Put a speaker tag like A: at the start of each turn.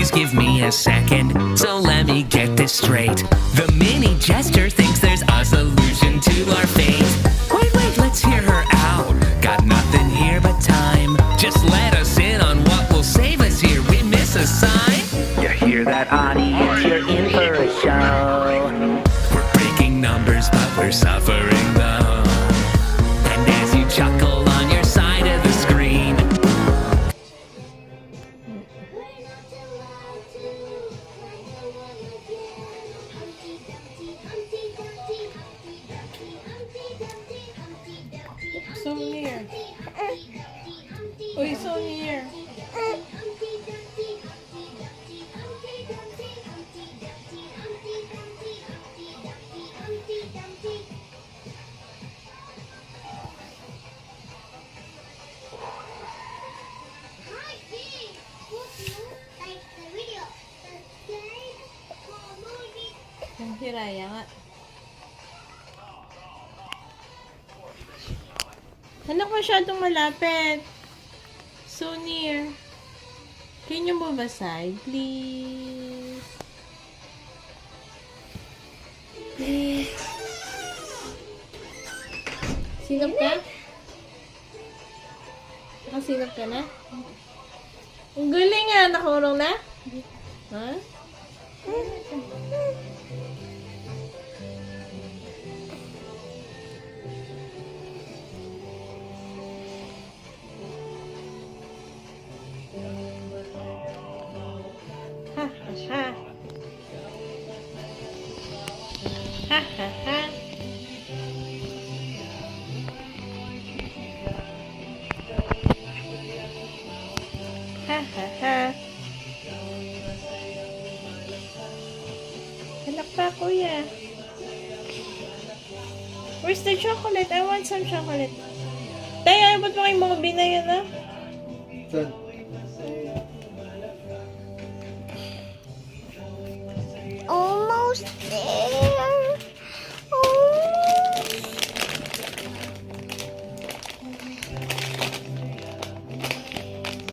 A: Please give me a second, so let me get this straight. The mini jester thinks there's a solution to our fate. Wait, let's hear her out. Got nothing here but time. Just let us in on what will save us here. We miss a sign. You hear that, audience? You're in for a show. We're breaking numbers, but we're suffering though. And as you chuckle on your side of the screen,
B: So near. Uy, so near. Ang hiraya nga. Anak, masyadong malapit. So near. Can you move aside, please? Please. Sinop ka? Nakasinop ka na? Ang galing nga! Nakurong na? Ha? Ha ha ha. Ha ha ha. Ha ha ha. Anak pa, kuya. Where's the chocolate? I want some chocolate. Tayo, ba't mo kayong mga binay yun, ah?
C: Saan?